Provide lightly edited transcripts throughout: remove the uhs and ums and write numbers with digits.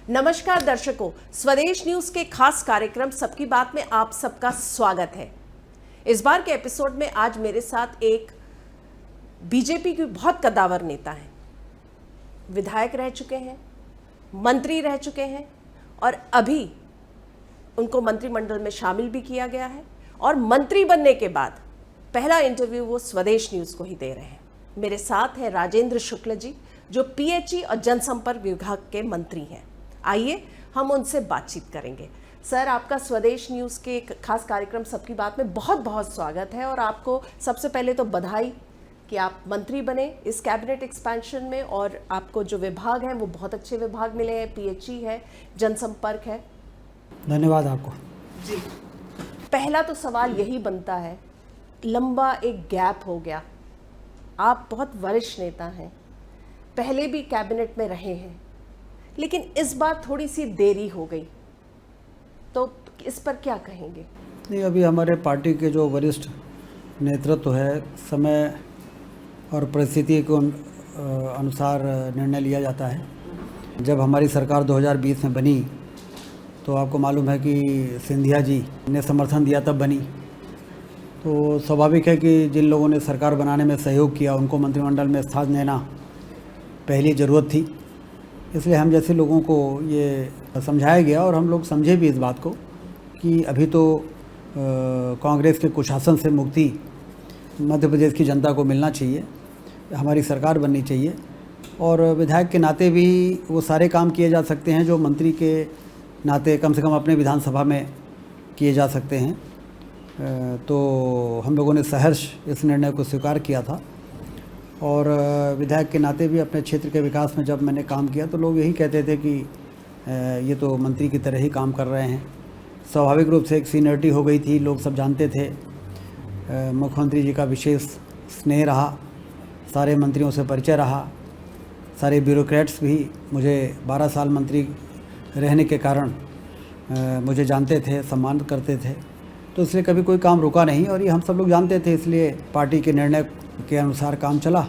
नमस्कार दर्शकों, स्वदेश न्यूज के खास कार्यक्रम सबकी बात में आप सबका स्वागत है। इस बार के एपिसोड में आज मेरे साथ एक बीजेपी की बहुत कद्दावर नेता हैं, विधायक रह चुके हैं, मंत्री रह चुके हैं और अभी उनको मंत्रिमंडल में शामिल भी किया गया है और मंत्री बनने के बाद पहला इंटरव्यू वो स्वदेश न्यूज को ही दे रहे हैं। मेरे साथ है राजेंद्र शुक्ल जी, जो पीएचई और जनसंपर्क विभाग के मंत्री हैं। आइए हम उनसे बातचीत करेंगे। सर, आपका स्वदेश न्यूज़ के खास कार्यक्रम सबकी बात में बहुत बहुत स्वागत है और आपको सबसे पहले तो बधाई कि आप मंत्री बने इस कैबिनेट एक्सपेंशन में और आपको जो विभाग हैं वो बहुत अच्छे विभाग मिले हैं, पीएचई है, जनसंपर्क है। धन्यवाद आपको जी। पहला तो सवाल यही बनता है, लंबा एक गैप हो गया, आप बहुत वरिष्ठ नेता हैं, पहले भी कैबिनेट में रहे हैं, लेकिन इस बार थोड़ी सी देरी हो गई, तो इस पर क्या कहेंगे? नहीं, अभी हमारे पार्टी के जो वरिष्ठ नेतृत्व है, समय और परिस्थिति के अनुसार निर्णय लिया जाता है। जब हमारी सरकार 2020 में बनी तो आपको मालूम है कि सिंधिया जी ने समर्थन दिया, तब बनी। तो स्वाभाविक है कि जिन लोगों ने सरकार बनाने में सहयोग किया उनको मंत्रिमंडल में स्थान देना पहली ज़रूरत थी। इसलिए हम जैसे लोगों को ये समझाया गया और हम लोग समझे भी इस बात को कि अभी तो कांग्रेस के कुशासन से मुक्ति मध्य प्रदेश की जनता को मिलना चाहिए, हमारी सरकार बननी चाहिए और विधायक के नाते भी वो सारे काम किए जा सकते हैं जो मंत्री के नाते कम से कम अपने विधानसभा में किए जा सकते हैं। तो हम लोगों ने सहर्ष इस निर्णय को स्वीकार किया था और विधायक के नाते भी अपने क्षेत्र के विकास में जब मैंने काम किया तो लोग यही कहते थे कि ये तो मंत्री की तरह ही काम कर रहे हैं। स्वाभाविक रूप से एक सीनियरिटी हो गई थी, लोग सब जानते थे। मुख्यमंत्री जी का विशेष स्नेह रहा, सारे मंत्रियों से परिचय रहा, सारे ब्यूरोक्रेट्स भी मुझे 12 साल मंत्री रहने के कारण मुझे जानते थे, सम्मान करते थे। तो इसलिए कभी कोई काम रुका नहीं और ये हम सब लोग जानते थे, इसलिए पार्टी के निर्णय के अनुसार काम चला।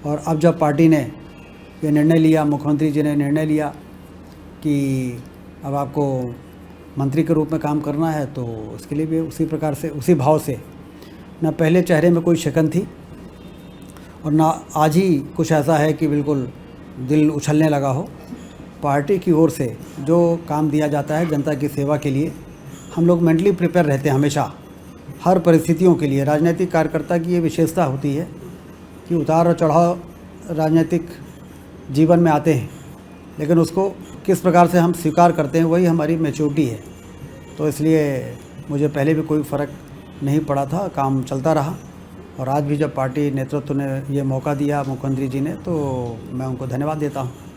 और अब जब पार्टी ने ये निर्णय लिया, मुख्यमंत्री जी ने निर्णय लिया कि अब आपको मंत्री के रूप में काम करना है, तो उसके लिए भी उसी प्रकार से, उसी भाव से, ना पहले चेहरे में कोई शिकन थी और ना आज ही कुछ ऐसा है कि बिल्कुल दिल उछलने लगा हो। पार्टी की ओर से जो काम दिया जाता है जनता की सेवा के लिए, हम लोग मेंटली प्रिपेयर रहते हैं हमेशा, हर परिस्थितियों के लिए। राजनीतिक कार्यकर्ता की ये विशेषता होती है कि उतार और चढ़ाव राजनीतिक जीवन में आते हैं, लेकिन उसको किस प्रकार से हम स्वीकार करते हैं वही हमारी मैच्योरिटी है। तो इसलिए मुझे पहले भी कोई फ़र्क नहीं पड़ा था, काम चलता रहा और आज भी जब पार्टी नेतृत्व ने ये मौका दिया मुख्यमंत्री जी ने, तो मैं उनको धन्यवाद देता हूँ।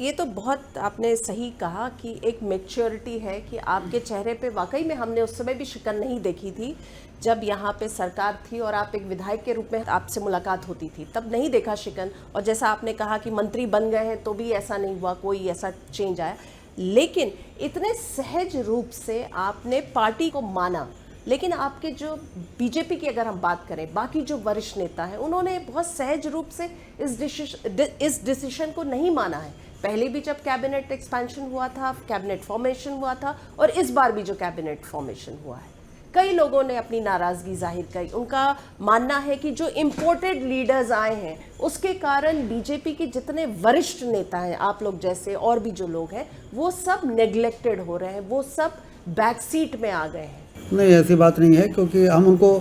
ये तो बहुत आपने सही कहा कि एक मैच्योरिटी है कि आपके चेहरे पे वाकई में हमने उस समय भी शिकन नहीं देखी थी जब यहाँ पे सरकार थी और आप एक विधायक के रूप में आपसे मुलाकात होती थी, तब नहीं देखा शिकन। और जैसा आपने कहा कि मंत्री बन गए हैं तो भी ऐसा नहीं हुआ, कोई ऐसा चेंज आया, लेकिन इतने सहज रूप से आपने पार्टी को माना। लेकिन आपके जो बीजेपी की अगर हम बात करें, बाकी जो वरिष्ठ नेता हैं उन्होंने बहुत सहज रूप से इस डिसीजन को नहीं माना है। पहले भी जब कैबिनेट एक्सपेंशन हुआ था, कैबिनेट फॉर्मेशन हुआ था और इस बार भी जो कैबिनेट फॉर्मेशन हुआ है, कई लोगों ने अपनी नाराज़गी जाहिर की। उनका मानना है कि जो इम्पोर्टेड लीडर्स आए हैं उसके कारण बीजेपी के जितने वरिष्ठ नेता हैं, आप लोग जैसे और भी जो लोग हैं, वो सब नेग्लेक्टेड हो रहे हैं, वो सब बैक सीट में आ गए हैं। नहीं, ऐसी बात नहीं है, क्योंकि हम उनको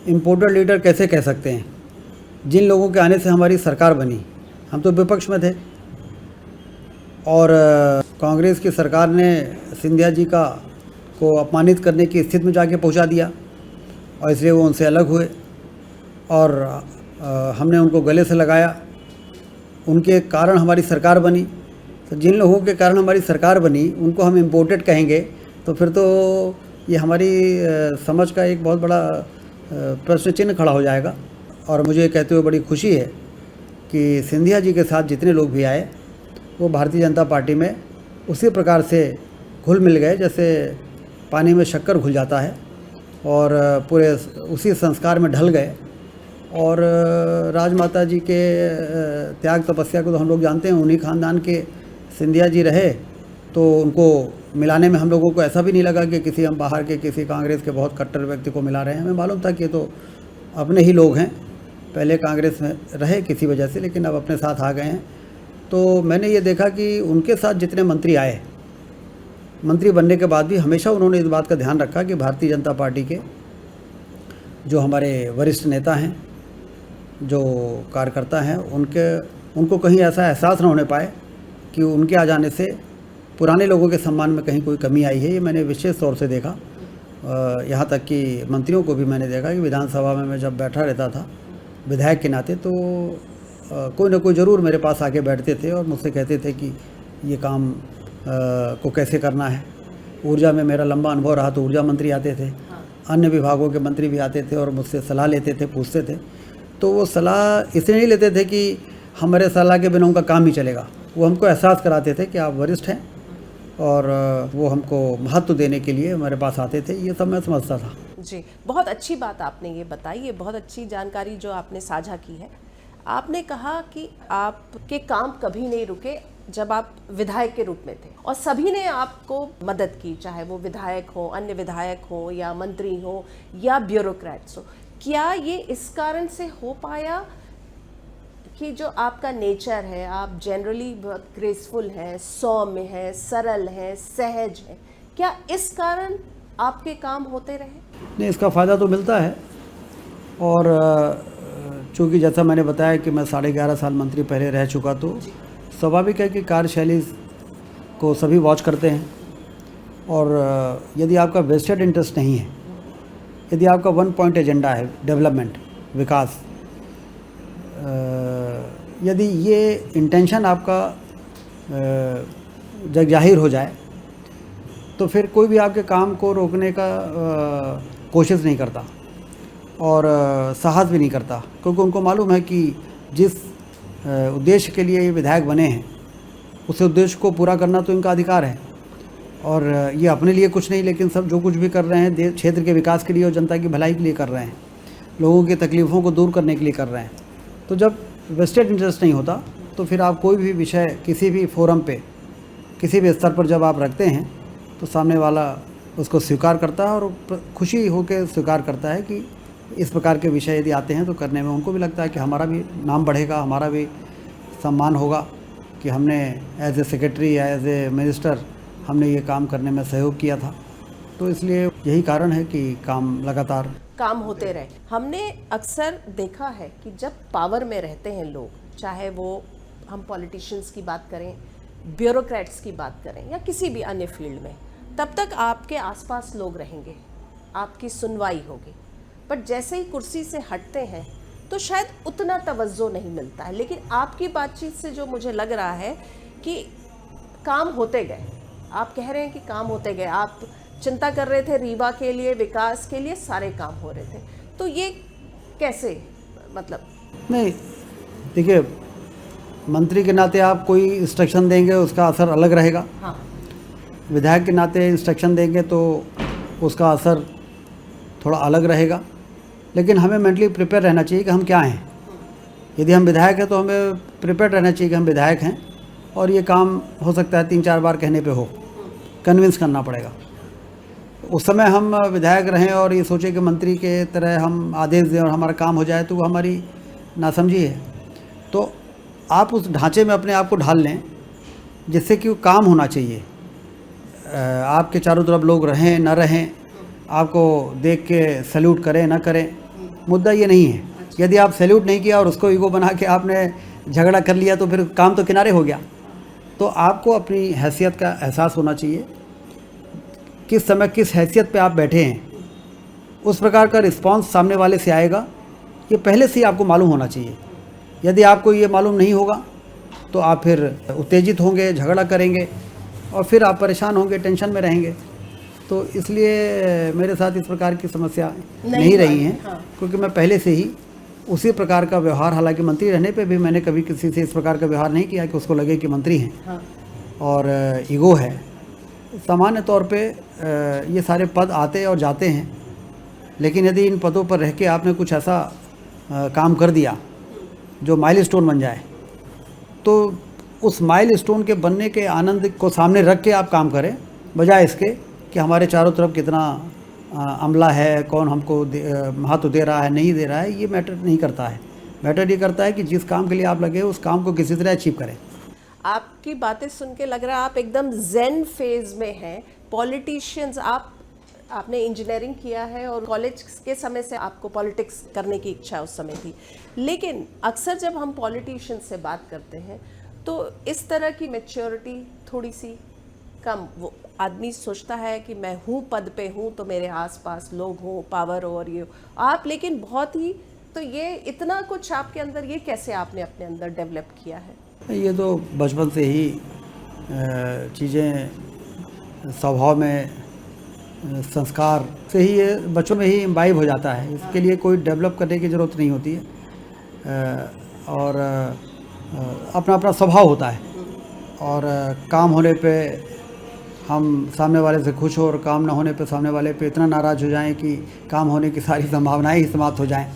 इम्पोर्टेड लीडर कैसे कह सकते हैं? जिन लोगों के आने से हमारी सरकार बनी, हम तो विपक्ष में थे और कांग्रेस की सरकार ने सिंधिया जी को अपमानित करने की स्थिति में जाके पहुंचा दिया और इसलिए वो उनसे अलग हुए और हमने उनको गले से लगाया। उनके कारण हमारी सरकार बनी। तो जिन लोगों के कारण हमारी सरकार बनी उनको हम इम्पोर्टेड कहेंगे तो फिर तो ये हमारी समझ का एक बहुत बड़ा प्रश्न चिन्ह खड़ा हो जाएगा। और मुझे कहते हुए बड़ी खुशी है कि सिंधिया जी के साथ जितने लोग भी आए वो भारतीय जनता पार्टी में उसी प्रकार से घुल मिल गए जैसे पानी में शक्कर घुल जाता है और पूरे उसी संस्कार में ढल गए। और राजमाता जी के त्याग तपस्या को तो हम लोग जानते हैं, उन्हीं खानदान के सिंधिया जी रहे तो उनको मिलाने में हम लोगों को ऐसा भी नहीं लगा कि किसी हम बाहर के किसी कांग्रेस के बहुत कट्टर व्यक्ति को मिला रहे हैं। हमें मालूम था कि ये तो अपने ही लोग हैं, पहले कांग्रेस में रहे किसी वजह से, लेकिन अब अपने साथ आ गए हैं। तो मैंने ये देखा कि उनके साथ जितने मंत्री आए, मंत्री बनने के बाद भी हमेशा उन्होंने इस बात का ध्यान रखा कि भारतीय जनता पार्टी के जो हमारे वरिष्ठ नेता हैं, जो कार्यकर्ता हैं, उनको कहीं ऐसा एहसास न होने पाए कि उनके आ जाने से पुराने लोगों के सम्मान में कहीं कोई कमी आई है। ये मैंने विशेष तौर से देखा। यहाँ तक कि मंत्रियों को भी मैंने देखा कि विधानसभा में मैं जब बैठा रहता था विधायक के नाते, तो कोई ना कोई ज़रूर मेरे पास आके बैठते थे और मुझसे कहते थे कि ये काम को कैसे करना है। ऊर्जा में मेरा लंबा अनुभव रहा तो ऊर्जा मंत्री आते थे, अन्य विभागों के मंत्री भी आते थे और मुझसे सलाह लेते थे, पूछते थे। तो वो सलाह इसलिए नहीं लेते थे कि हमारे सलाह के बिना उनका काम ही चलेगा, वो हमको एहसास कराते थे कि आप वरिष्ठ हैं और वो हमको महत्व देने के लिए हमारे पास आते थे। ये सब मैं समझता था। जी, बहुत अच्छी बात आपने ये बताई, ये बहुत अच्छी जानकारी जो आपने साझा की है। आपने कहा कि आपके काम कभी नहीं रुके जब आप विधायक के रूप में थे और सभी ने आपको मदद की, चाहे वो विधायक हो, अन्य विधायक हो या मंत्री हो या ब्यूरोक्रेट्स हो। क्या ये इस कारण से हो पाया कि जो आपका नेचर है, आप जनरली बहुत ग्रेसफुल हैं, सौम्य हैं, सरल हैं, सहज हैं, क्या इस कारण आपके काम होते रहे? नहीं, इसका फ़ायदा तो मिलता है। और चूँकि जैसा मैंने बताया कि मैं 11.5 साल मंत्री पहले रह चुका, तो स्वाभाविक है कि कार्यशैली को सभी वॉच करते हैं। और यदि आपका वेस्टेड इंटरेस्ट नहीं है, यदि आपका 1 पॉइंट एजेंडा है, डेवलपमेंट, विकास, यदि ये इंटेंशन आपका जग जाहिर हो जाए तो फिर कोई भी आपके काम को रोकने का कोशिश नहीं करता और साहस भी नहीं करता, क्योंकि उनको मालूम है कि जिस उद्देश्य के लिए ये विधायक बने हैं उस उद्देश्य को पूरा करना तो इनका अधिकार है। और ये अपने लिए कुछ नहीं, लेकिन सब जो कुछ भी कर रहे हैं क्षेत्र के विकास के लिए और जनता की भलाई के लिए कर रहे हैं, लोगों की तकलीफ़ों को दूर करने के लिए कर रहे हैं। तो जब वेस्टेड इंटरेस्ट नहीं होता तो फिर आप कोई भी विषय किसी भी फोरम पे, किसी भी स्तर पर जब आप रखते हैं तो सामने वाला उसको स्वीकार करता है और खुशी होकर स्वीकार करता है कि इस प्रकार के विषय यदि आते हैं तो करने में उनको भी लगता है कि हमारा भी नाम बढ़ेगा, हमारा भी सम्मान होगा कि हमने एज ए सेक्रेटरी या एज ए मिनिस्टर हमने ये काम करने में सहयोग किया था। तो इसलिए यही कारण है कि काम होते रहे। हमने अक्सर देखा है कि जब पावर में रहते हैं लोग, चाहे वो हम पॉलिटिशियंस की बात करें, ब्यूरोक्रेट्स की बात करें या किसी भी अन्य फील्ड में, तब तक आपके आसपास लोग रहेंगे, आपकी सुनवाई होगी। बट जैसे ही कुर्सी से हटते हैं तो शायद उतना तवज्जो नहीं मिलता है। लेकिन आपकी बातचीत से जो मुझे लग रहा है कि काम होते गए, आप कह रहे हैं कि काम होते गए, आप चिंता कर रहे थे रीवा के लिए, विकास के लिए, सारे काम हो रहे थे। तो ये कैसे, मतलब? नहीं, देखिए, मंत्री के नाते आप कोई इंस्ट्रक्शन देंगे उसका असर अलग रहेगा। हाँ। विधायक के नाते इंस्ट्रक्शन देंगे तो उसका असर थोड़ा अलग रहेगा। लेकिन हमें मेंटली प्रिपेयर रहना चाहिए कि हम क्या हैं। यदि हम विधायक हैं तो हमें प्रिपेयर रहना चाहिए कि हम विधायक हैं और ये काम हो सकता है 3-4 बार कहने पे हो, कन्विंस करना पड़ेगा। उस समय हम विधायक रहें और ये सोचे कि मंत्री के तरह हम आदेश दें और हमारा काम हो जाए, तो वो हमारी नासमझी है। तो आप उस ढांचे में अपने आप को ढाल लें जिससे कि वो काम होना चाहिए। आपके चारों तरफ लोग रहें न रहें, आपको देख के सैल्यूट करें न करें, मुद्दा ये नहीं है। यदि आप सैल्यूट नहीं किया और उसको ईगो बना के आपने झगड़ा कर लिया तो फिर काम तो किनारे हो गया। तो आपको अपनी हैसियत का एहसास होना चाहिए, किस समय किस हैसियत पे आप बैठे हैं, उस प्रकार का रिस्पांस सामने वाले से आएगा, ये पहले से ही आपको मालूम होना चाहिए। यदि आपको ये मालूम नहीं होगा तो आप फिर उत्तेजित होंगे, झगड़ा करेंगे और फिर आप परेशान होंगे, टेंशन में रहेंगे। तो इसलिए मेरे साथ इस प्रकार की समस्या नहीं रही हैं। हाँ। क्योंकि मैं पहले से ही उसी प्रकार का व्यवहार, हालांकि मंत्री रहने पे भी मैंने कभी किसी से इस प्रकार का व्यवहार नहीं किया कि उसको लगे कि मंत्री हैं। हाँ। और ईगो है। सामान्य तौर पे ये सारे पद आते और जाते हैं, लेकिन यदि इन पदों पर रह के आपने कुछ ऐसा काम कर दिया जो माइलस्टोन बन जाए तो उस माइलस्टोन के बनने के आनंद को सामने रख के आप काम करें, बजाय इसके कि हमारे चारों तरफ कितना अमला है, कौन हमको महत्व दे रहा है नहीं दे रहा है, ये मैटर नहीं करता है। मैटर ये करता है कि जिस काम के लिए आप लगे उस काम को किसी तरह अचीव करें। आपकी बातें सुन के लग रहा है आप एकदम ज़ेन फेज में हैं। पॉलिटिशियंस, आपने इंजीनियरिंग किया है और कॉलेज के समय से आपको पॉलिटिक्स करने की इच्छा उस समय थी, लेकिन अक्सर जब हम पॉलिटिशियंस से बात करते हैं तो इस तरह की मैच्योरिटी थोड़ी सी कम, वो आदमी सोचता है कि मैं हूँ पद पे हूँ तो मेरे आसपास लोग हों, पावर हो, और ये आप लेकिन बहुत ही, तो ये इतना कुछ आपके अंदर, ये कैसे आपने अपने अंदर डेवलप किया है? ये तो बचपन से ही चीज़ें स्वभाव में, संस्कार से ही ये बच्चों में ही इम्बाइब हो जाता है। इसके लिए कोई डेवलप करने की ज़रूरत नहीं होती है, और अपना अपना स्वभाव होता है। और काम होने पे हम सामने वाले से खुश हो और काम ना होने पे सामने वाले पे इतना नाराज़ हो जाएं कि काम होने की सारी संभावनाएं ही समाप्त हो जाएं।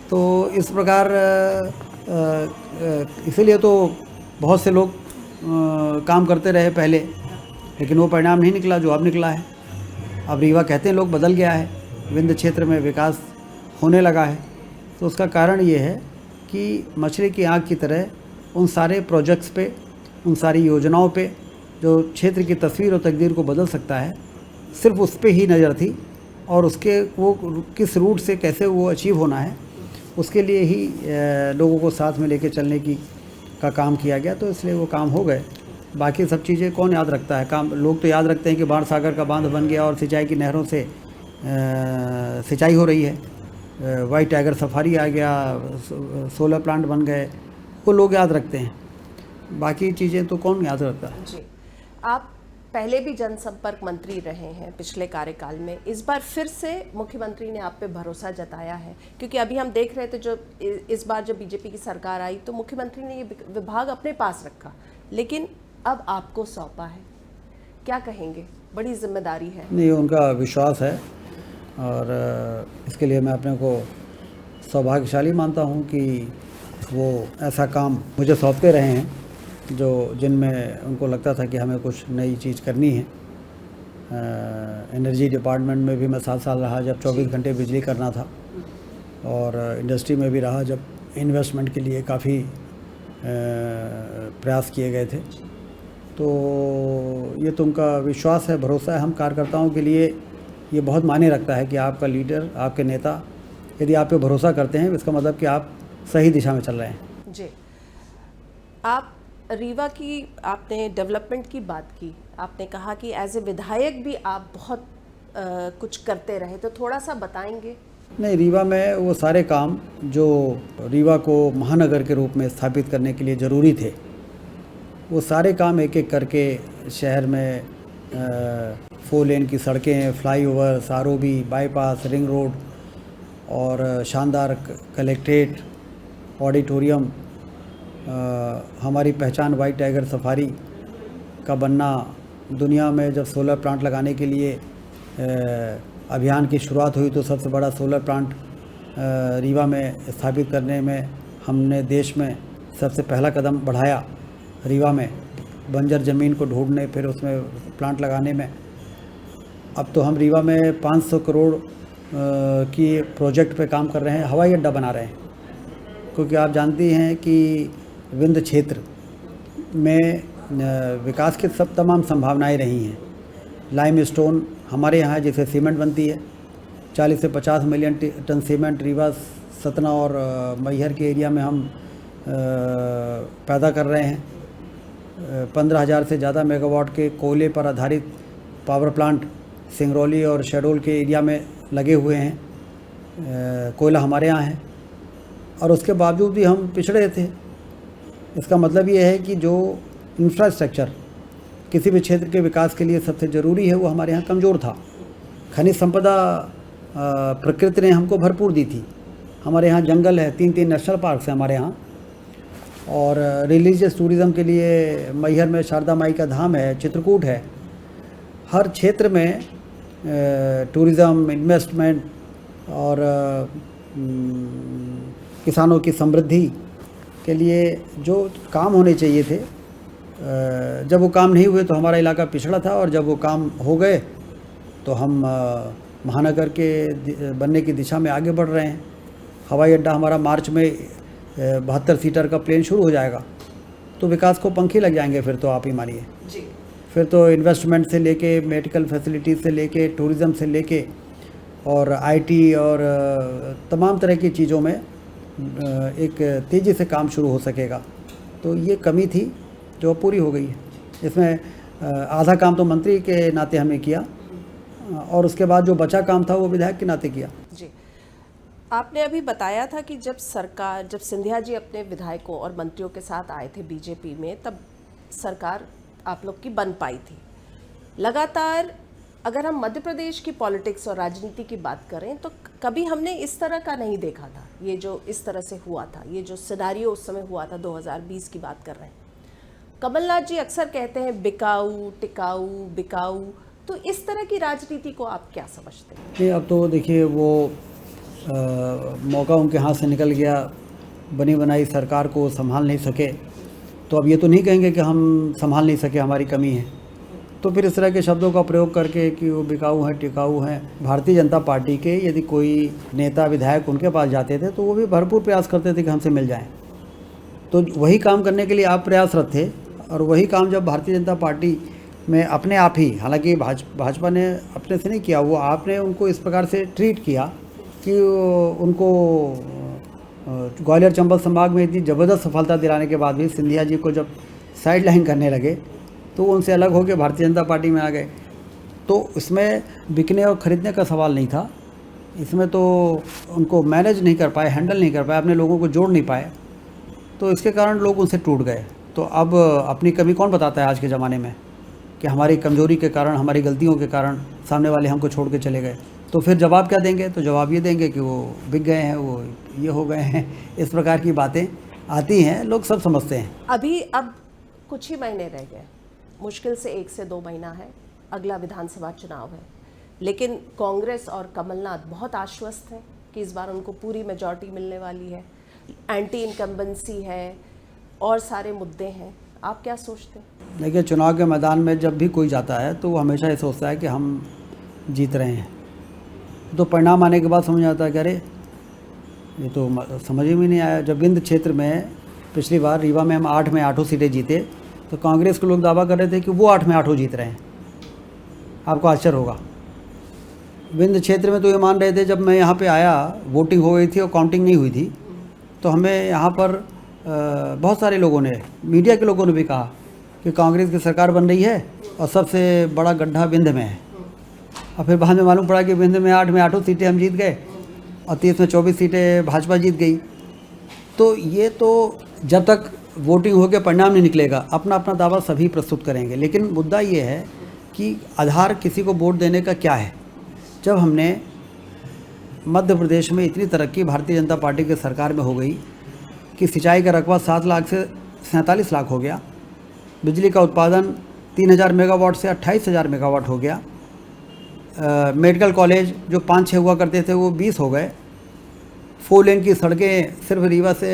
तो इस प्रकार इसीलिए तो बहुत से लोग काम करते रहे पहले, लेकिन वो परिणाम नहीं निकला जो अब निकला है। अब रीवा कहते हैं लोग बदल गया है, विंध्य क्षेत्र में विकास होने लगा है। तो उसका कारण ये है कि मछली की आँख की तरह उन सारे प्रोजेक्ट्स पे, उन सारी योजनाओं पे जो क्षेत्र की तस्वीर और तकदीर को बदल सकता है, सिर्फ उस पे ही नज़र थी, और उसके वो किस रूट से कैसे वो अचीव होना है उसके लिए ही लोगों को साथ में लेके चलने का काम किया गया। तो इसलिए वो काम हो गए। बाकी सब चीज़ें कौन याद रखता है? काम लोग तो याद रखते हैं कि बाण सागर का बांध बन गया और सिंचाई की नहरों से सिंचाई हो रही है, वाइट टाइगर सफारी आ गया, सोलर प्लांट बन गए, वो लोग याद रखते हैं। बाकी चीज़ें तो कौन याद रखता है? जी, आप पहले भी जनसंपर्क मंत्री रहे हैं पिछले कार्यकाल में, इस बार फिर से मुख्यमंत्री ने आप पे भरोसा जताया है, क्योंकि अभी हम देख रहे थे जो इस बार जब बीजेपी की सरकार आई तो मुख्यमंत्री ने ये विभाग अपने पास रखा, लेकिन अब आपको सौंपा है, क्या कहेंगे? बड़ी जिम्मेदारी है। नहीं, उनका विश्वास है, और इसके लिए मैं अपने को सौभाग्यशाली मानता हूँ कि वो ऐसा काम मुझे सौंपते रहे हैं जिनमें उनको लगता था कि हमें कुछ नई चीज़ करनी है। एनर्जी डिपार्टमेंट में भी मैं 7 साल रहा जब 24 घंटे बिजली करना था, और इंडस्ट्री में भी रहा जब इन्वेस्टमेंट के लिए काफ़ी प्रयास किए गए थे। तो ये तो उनका विश्वास है, भरोसा है। हम कार्यकर्ताओं के लिए ये बहुत मायने रखता है कि आपका लीडर, आपके नेता यदि आप पे भरोसा करते हैं, इसका मतलब कि आप सही दिशा में चल रहे हैं। जी, आप रीवा की आपने डेवलपमेंट की बात की, आपने कहा कि एज ए विधायक भी आप बहुत कुछ करते रहे, तो थोड़ा सा बताएंगे? नहीं, रीवा में वो सारे काम जो रीवा को महानगर के रूप में स्थापित करने के लिए ज़रूरी थे, वो सारे काम एक एक करके शहर में 4 लेन की सड़कें, flyover, ROB, bypass, ring road और शानदार कलेक्ट्रेट, ऑडिटोरियम, हमारी पहचान वाइट टाइगर सफारी का बनना, दुनिया में जब सोलर प्लांट लगाने के लिए अभियान की शुरुआत हुई तो सबसे बड़ा सोलर प्लांट रीवा में स्थापित करने में हमने देश में सबसे पहला कदम बढ़ाया। रीवा में बंजर ज़मीन को ढूंढने, फिर उसमें प्लांट लगाने में। अब तो हम रीवा में 500 करोड़ की प्रोजेक्ट पे काम कर रहे हैं, हवाई अड्डा बना रहे हैं, क्योंकि आप जानती हैं कि विंध्य क्षेत्र में विकास की तमाम संभावनाएं रही हैं। लाइमस्टोन हमारे यहाँ जैसे सीमेंट बनती है, 40 से 50 million ton cement Rewa, Satna और मैहर के एरिया में हम पैदा कर रहे हैं। 15,000 से ज़्यादा मेगावाट के कोयले पर आधारित पावर प्लांट सिंगरौली और शहडोल के एरिया में लगे हुए हैं। कोयला हमारे यहाँ है, और उसके बावजूद भी हम पिछड़े थे। इसका मतलब ये है कि जो इंफ्रास्ट्रक्चर किसी भी क्षेत्र के विकास के लिए सबसे ज़रूरी है वो हमारे यहाँ कमज़ोर था। खनिज संपदा प्रकृति ने हमको भरपूर दी थी। हमारे यहाँ जंगल है, 3 नेशनल पार्क्स हैं हमारे यहाँ, और रिलीजियस टूरिज़्म के लिए मैहर में शारदा माई का धाम है, चित्रकूट है। हर क्षेत्र में टूरिज़्म, इन्वेस्टमेंट और किसानों की समृद्धि के लिए जो काम होने चाहिए थे जब वो काम नहीं हुए तो हमारा इलाका पिछड़ा था, और जब वो काम हो गए तो हम महानगर के बनने की दिशा में आगे बढ़ रहे हैं। हवाई अड्डा हमारा मार्च में 72 सीटर का प्लेन शुरू हो जाएगा, तो विकास को पंखे लग जाएंगे फिर तो, आप ही मानिए। फिर तो इन्वेस्टमेंट से लेके, मेडिकल फैसिलिटीज़ से लेके, टूरिज़्म से लेके और आईटी और तमाम तरह की चीज़ों में एक तेज़ी से काम शुरू हो सकेगा। तो ये कमी थी जो पूरी हो गई है। इसमें आधा काम तो मंत्री के नाते हमें किया, और उसके बाद जो बचा काम था वो विधायक के नाते किया। जी, आपने अभी बताया था कि जब सिंधिया जी अपने विधायकों और मंत्रियों के साथ आए थे बीजेपी में, तब सरकार आप लोग की बन पाई थी। लगातार अगर हम मध्य प्रदेश की पॉलिटिक्स और राजनीति की बात करें तो कभी हमने इस तरह का नहीं देखा था। ये जो इस तरह से हुआ था, ये जो सिनारियो उस समय हुआ था, 2020 की बात कर रहे हैं। कमलनाथ जी अक्सर कहते हैं बिकाऊ टिकाऊ बिकाऊ, तो इस तरह की राजनीति को आप क्या समझते हैं? नहीं, अब तो देखिए वो मौका उनके हाथ से निकल गया, बनी बनाई सरकार को संभाल नहीं सके, तो अब ये तो नहीं कहेंगे कि हम संभाल नहीं सके, हमारी कमी है। तो फिर इस तरह के शब्दों का प्रयोग करके कि वो बिकाऊ हैं टिकाऊ हैं। भारतीय जनता पार्टी के यदि कोई नेता विधायक उनके पास जाते थे तो वो भी भरपूर प्रयास करते थे कि हमसे मिल जाएं। तो वही काम करने के लिए आप प्रयासरत थे, और वही काम जब भारतीय जनता पार्टी में अपने आप ही, हालांकि भाजपा ने अपने से नहीं किया, वो आपने उनको इस प्रकार से ट्रीट किया कि उनको ग्वालियर चंबल संभाग में इतनी ज़बरदस्त सफलता दिलाने के बाद भी सिंधिया जी को जब साइड लाइन करने लगे तो उनसे अलग होकर भारतीय जनता पार्टी में आ गए। तो इसमें बिकने और ख़रीदने का सवाल नहीं था, इसमें तो उनको मैनेज नहीं कर पाए, हैंडल नहीं कर पाए, अपने लोगों को जोड़ नहीं पाए, तो इसके कारण लोग उनसे टूट गए। तो अब अपनी कमी कौन बताता है आज के ज़माने में कि हमारी कमज़ोरी के कारण, हमारी गलतियों के कारण सामने वाले हमको छोड़ के चले गए। तो फिर जवाब क्या देंगे? तो जवाब ये देंगे कि वो बिक गए हैं, वो ये हो गए हैं। इस प्रकार की बातें आती हैं, लोग सब समझते हैं। अभी अब कुछ ही महीने रह गए, मुश्किल से 1 से 2 महीना है, अगला विधानसभा चुनाव है, लेकिन कांग्रेस और कमलनाथ बहुत आश्वस्त हैं कि इस बार उनको पूरी मेजॉरिटी मिलने वाली है, एंटी इनकम्बेंसी है और सारे मुद्दे हैं। आप क्या सोचते हैं? देखिए, चुनाव के मैदान में जब भी कोई जाता है तो वो हमेशा ये सोचता है कि हम जीत रहे हैं, तो परिणाम आने के बाद समझ आता है कि अरे ये तो समझ में नहीं आया। जब विंध्य क्षेत्र में पिछली बार रीवा में हम 8 में 8 सीटें जीते, तो कांग्रेस के लोग दावा कर रहे थे कि वो 8 में 8 जीत रहे हैं। आपको आश्चर्य होगा, विंध्य क्षेत्र में तो ये मान रहे थे, जब मैं यहाँ पे आया वोटिंग हो गई थी और काउंटिंग नहीं हुई थी, तो हमें यहाँ पर बहुत सारे लोगों ने, मीडिया के लोगों ने भी कहा कि कांग्रेस की सरकार बन रही है और सबसे बड़ा गड्ढा विंध्य में है। और फिर बाद में मालूम पड़ा कि विंध्य में 8 में 8 सीटें हम जीत गए और 30 में 24 सीटें भाजपा जीत गई। तो ये तो जब तक वोटिंग होकर परिणाम नहीं निकलेगा, अपना अपना दावा सभी प्रस्तुत करेंगे। लेकिन मुद्दा ये है कि आधार किसी को वोट देने का क्या है। जब हमने मध्य प्रदेश में इतनी तरक्की भारतीय जनता पार्टी की सरकार में हो गई कि सिंचाई का रकबा 7 लाख से 47 लाख हो गया, बिजली का उत्पादन 3000 मेगावाट से 28,000 मेगावाट हो गया, मेडिकल कॉलेज जो 5-6 हुआ करते थे वो 20 हो गए, 4 लेन की सड़कें सिर्फ रीवा से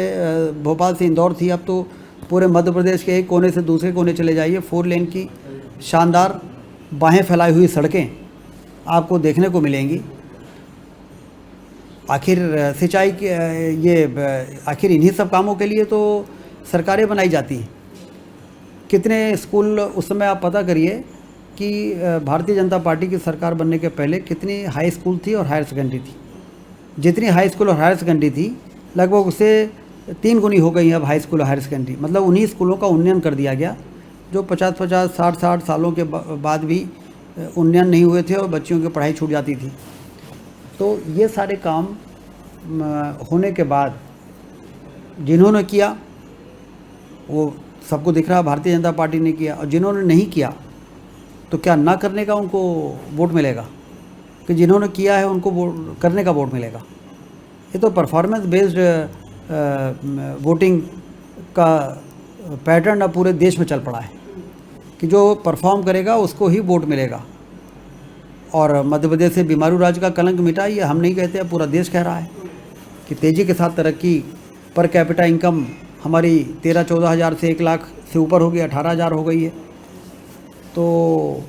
भोपाल से इंदौर थी, अब तो पूरे मध्य प्रदेश के एक कोने से दूसरे कोने चले जाइए, 4 लेन की शानदार बाहें फैलाई हुई सड़कें आपको देखने को मिलेंगी। आखिर सिंचाई के आखिर इन्हीं सब कामों के लिए तो सरकारें बनाई जाती हैं। कितने स्कूल उस समय आप पता करिए कि भारतीय जनता पार्टी की सरकार बनने के पहले कितनी हाई स्कूल थी और हायर सेकेंडरी थी। जितनी हाई स्कूल और हायर सेकेंडरी थी, लगभग उससे 3 गुनी हो गई अब हाई स्कूल और हायर सेकेंडरी। मतलब उन्हीं स्कूलों का उन्नयन कर दिया गया जो 50-50, 60-60 सालों के बाद भी उन्नयन नहीं हुए थे और बच्चियों की पढ़ाई छूट जाती थी। तो ये सारे काम होने के बाद जिन्होंने किया वो सबको दिख रहा, भारतीय जनता पार्टी ने किया, और जिन्होंने नहीं किया तो क्या ना करने का उनको वोट मिलेगा कि जिन्होंने किया है उनको वोट करने का वोट मिलेगा। ये तो परफॉर्मेंस बेस्ड वोटिंग का पैटर्न अब पूरे देश में चल पड़ा है कि जो परफॉर्म करेगा उसको ही वोट मिलेगा। और मध्य प्रदेश से बीमारू राज का कलंक मिटा, ये हम नहीं कहते, पूरा देश कह रहा है कि तेज़ी के साथ तरक्की, पर कैपिटा इनकम हमारी 13-14 हज़ार से 1 लाख से ऊपर हो गई, 18 हज़ार हो गई है। तो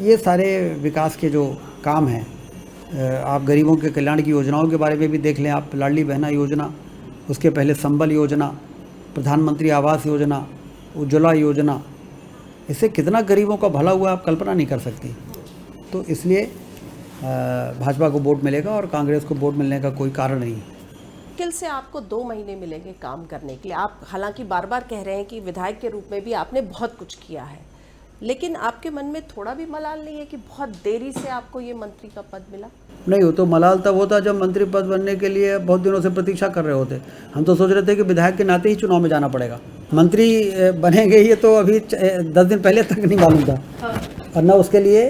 ये सारे विकास के जो काम हैं, आप गरीबों के कल्याण की योजनाओं के बारे में भी देख लें आप, लाडली बहना योजना, उसके पहले संबल योजना, प्रधानमंत्री आवास योजना, उज्ज्वला योजना, इससे कितना गरीबों का भला हुआ आप कल्पना नहीं कर सकती। तो इसलिए भाजपा को वोट मिलेगा और कांग्रेस को वोट मिलने का कोई कारण नहीं है। मुश्किल से आपको 2 महीने मिलेंगे काम करने के लिए। आप हालांकि बार बार कह रहे हैं कि विधायक के रूप में भी आपने बहुत कुछ किया है, लेकिन आपके मन में थोड़ा भी मलाल नहीं है कि बहुत देरी से आपको ये मंत्री का पद मिला? नहीं, वो तो मलाल तब होता जब मंत्री पद बनने के लिए बहुत दिनों से प्रतीक्षा कर रहे होते। हम तो सोच रहे थे कि विधायक के नाते ही चुनाव में जाना पड़ेगा, मंत्री बनेंगे ये तो अभी 10 दिन पहले तक नहीं मालूम था। और न उसके लिए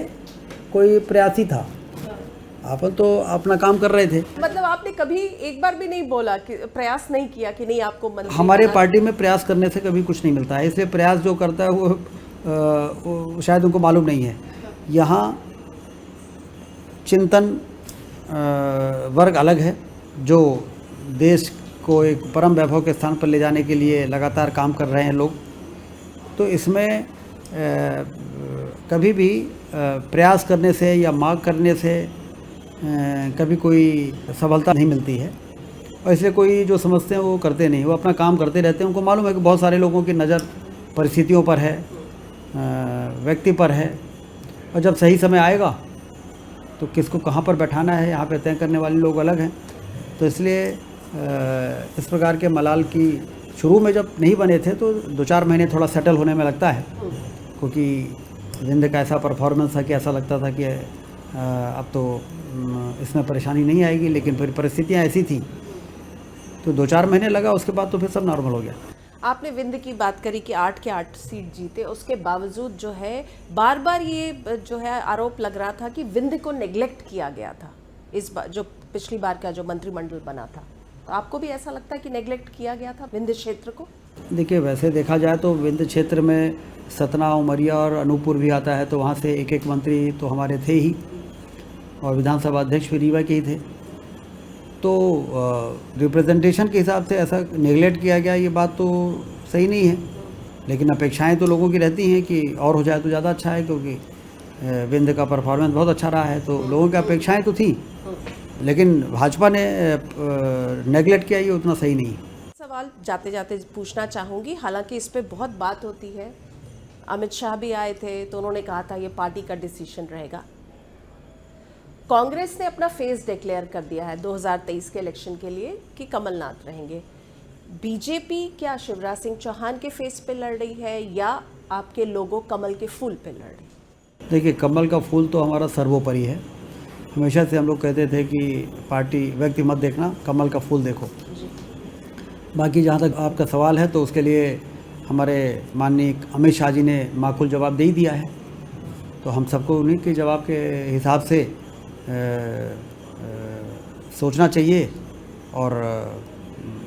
कोई प्रयास ही था। अपन तो अपना काम कर रहे थे। मतलब आपने कभी एक बार भी नहीं बोला कि प्रयास नहीं किया कि नहीं आपको मंत्री हमारे पार्टी में प्रयास करने से कभी कुछ नहीं मिलता है, इसलिए प्रयास जो करता है वो शायद उनको मालूम नहीं है। यहाँ चिंतन वर्ग अलग है जो देश को एक परम वैभव के स्थान पर ले जाने के लिए लगातार काम कर रहे हैं लोग। तो इसमें कभी भी प्रयास करने से या मांग करने से कभी कोई सफलता नहीं मिलती है, और इसलिए कोई जो समझते हैं वो करते नहीं, वो अपना काम करते रहते हैं। उनको मालूम है कि बहुत सारे लोगों की नज़र परिस्थितियों पर है, व्यक्ति पर है, और जब सही समय आएगा तो किसको कहाँ पर बैठाना है यहाँ पे तय करने वाले लोग अलग हैं। तो इसलिए इस प्रकार के मलाल की शुरू में जब नहीं बने थे तो 2-4 महीने थोड़ा सेटल होने में लगता है, क्योंकि जिंदगी का ऐसा परफॉर्मेंस था कि ऐसा लगता था कि अब तो इसमें परेशानी नहीं आएगी, लेकिन फिर परिस्थितियाँ ऐसी थी तो 2-4 महीने लगा, उसके बाद तो फिर सब नॉर्मल हो गया। आपने विंध्य की बात करी कि 8 के 8 सीट जीते, उसके बावजूद जो है बार बार ये जो है आरोप लग रहा था कि विंध्य को नेग्लेक्ट किया गया था इस बार, जो पिछली बार का जो मंत्रिमंडल बना था। तो आपको भी ऐसा लगता है कि नेग्लेक्ट किया गया था विंध्य क्षेत्र को? देखिए, वैसे देखा जाए तो विंध्य क्षेत्र में सतना, उमरिया और अनूपपुर भी आता है, तो वहाँ से एक एक मंत्री तो हमारे थे ही, और विधानसभा अध्यक्ष भी रीवा के ही थे। तो रिप्रेजेंटेशन के हिसाब से ऐसा नेगलेक्ट किया गया, ये बात तो सही नहीं है। लेकिन अपेक्षाएं तो लोगों की रहती हैं कि और हो जाए तो ज़्यादा अच्छा है, क्योंकि विंध्य का परफॉर्मेंस बहुत अच्छा रहा है, तो लोगों की अपेक्षाएं तो थी, लेकिन भाजपा ने नेगलेक्ट किया, ये उतना सही नहीं। सवाल जाते जाते पूछना चाहूँगी, हालांकि इस पर बहुत बात होती है। अमित शाह भी आए थे तो उन्होंने कहा था ये पार्टी का डिसीजन रहेगा। कांग्रेस ने अपना फेस डिक्लेयर कर दिया है 2023 के इलेक्शन के लिए कि कमलनाथ रहेंगे। बीजेपी क्या शिवराज सिंह चौहान के फेस पे लड़ रही है या आपके लोगों कमल के फूल पे लड़ रही है? देखिए, कमल का फूल तो हमारा सर्वोपरि है। हमेशा से हम लोग कहते थे कि पार्टी व्यक्ति मत देखना, कमल का फूल देखो। बाकी जहाँ तक आपका सवाल है तो उसके लिए हमारे माननीय अमित शाह जी ने माकूल जवाब दे ही दिया है, तो हम सबको उन्हीं के जवाब के हिसाब से सोचना चाहिए और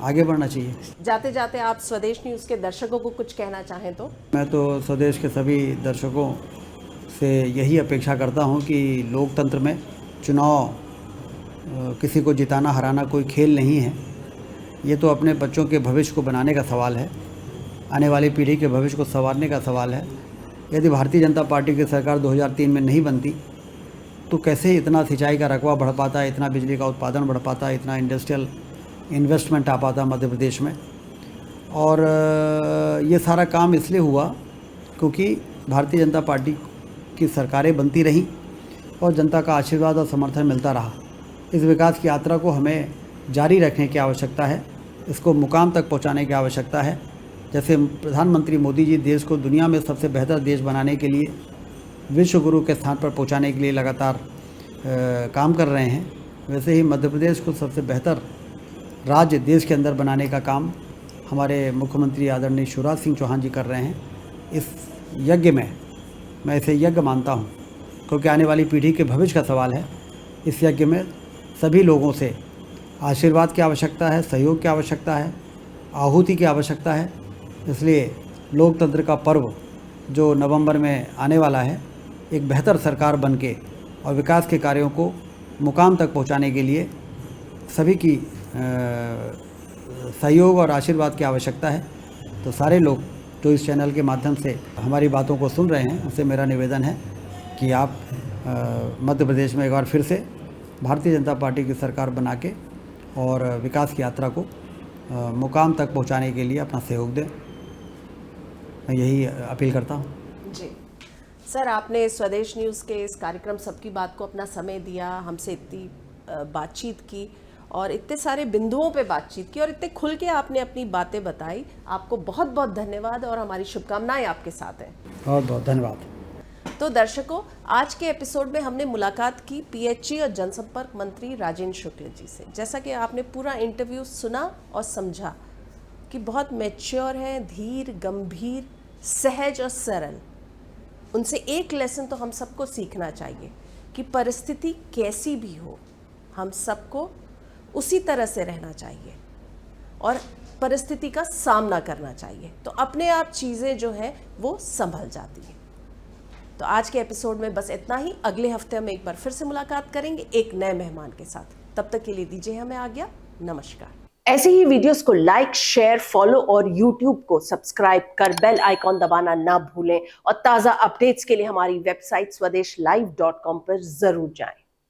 आगे बढ़ना चाहिए। जाते जाते आप स्वदेश न्यूज़ के दर्शकों को कुछ कहना चाहें तो? मैं तो स्वदेश के सभी दर्शकों से यही अपेक्षा करता हूं कि लोकतंत्र में चुनाव किसी को जिताना हराना कोई खेल नहीं है। ये तो अपने बच्चों के भविष्य को बनाने का सवाल है, आने वाली पीढ़ी के भविष्य को संवारने का सवाल है। यदि भारतीय जनता पार्टी की सरकार 2003 में नहीं बनती तो कैसे इतना सिंचाई का रकबा बढ़ पाता, इतना बिजली का उत्पादन बढ़ पाता, इतना इंडस्ट्रियल इन्वेस्टमेंट आ पाता मध्य प्रदेश में। और ये सारा काम इसलिए हुआ क्योंकि भारतीय जनता पार्टी की सरकारें बनती रहीं और जनता का आशीर्वाद और समर्थन मिलता रहा। इस विकास की यात्रा को हमें जारी रखने की आवश्यकता है, इसको मुकाम तक पहुंचाने की आवश्यकता है। जैसे प्रधानमंत्री मोदी जी देश को दुनिया में सबसे बेहतर देश बनाने के लिए, विश्व गुरु के स्थान पर पहुंचाने के लिए लगातार काम कर रहे हैं, वैसे ही मध्य प्रदेश को सबसे बेहतर राज्य देश के अंदर बनाने का काम हमारे मुख्यमंत्री आदरणीय शिवराज सिंह चौहान जी कर रहे हैं। इस यज्ञ में मैं इसे यज्ञ मानता हूं, क्योंकि आने वाली पीढ़ी के भविष्य का सवाल है। इस यज्ञ में सभी लोगों से आशीर्वाद की आवश्यकता है, सहयोग की आवश्यकता है, आहुति की आवश्यकता है। इसलिए लोकतंत्र का पर्व जो नवंबर में आने वाला है, एक बेहतर सरकार बनके और विकास के कार्यों को मुकाम तक पहुंचाने के लिए सभी की सहयोग और आशीर्वाद की आवश्यकता है। तो सारे लोग जो इस चैनल के माध्यम से हमारी बातों को सुन रहे हैं, उनसे मेरा निवेदन है कि आप मध्य प्रदेश में एक बार फिर से भारतीय जनता पार्टी की सरकार बना के और विकास की यात्रा को मुकाम तक पहुंचाने के लिए अपना सहयोग दें। मैं यही अपील करता हूं। जी सर, आपने स्वदेश न्यूज़ के इस कार्यक्रम सबकी बात को अपना समय दिया, हमसे इतनी बातचीत की और इतने सारे बिंदुओं पे बातचीत की और इतने खुल के आपने अपनी बातें बताई। आपको बहुत बहुत धन्यवाद और हमारी शुभकामनाएं आपके साथ हैं। बहुत बहुत धन्यवाद। तो दर्शकों, आज के एपिसोड में हमने मुलाकात की पीएचई और जनसंपर्क मंत्री राजेंद्र शुक्ल जी से। जैसा कि आपने पूरा इंटरव्यू सुना और समझा कि बहुत मैच्योर है, धीर, गंभीर, सहज और सरल। उनसे एक लेसन तो हम सबको सीखना चाहिए कि परिस्थिति कैसी भी हो, हम सबको उसी तरह से रहना चाहिए और परिस्थिति का सामना करना चाहिए, तो अपने आप चीज़ें जो हैं वो संभल जाती हैं। तो आज के एपिसोड में बस इतना ही। अगले हफ्ते हम एक बार फिर से मुलाकात करेंगे एक नए मेहमान के साथ। तब तक के लिए दीजिए हमें आज्ञा। नमस्कार। ऐसे ही वीडियोस को लाइक, शेयर, फॉलो और यूट्यूब को सब्सक्राइब कर बेल आइकॉन दबाना ना भूलें और ताज़ा अपडेट्स के लिए हमारी वेबसाइट swadeshlive.com पर जरूर जाएं।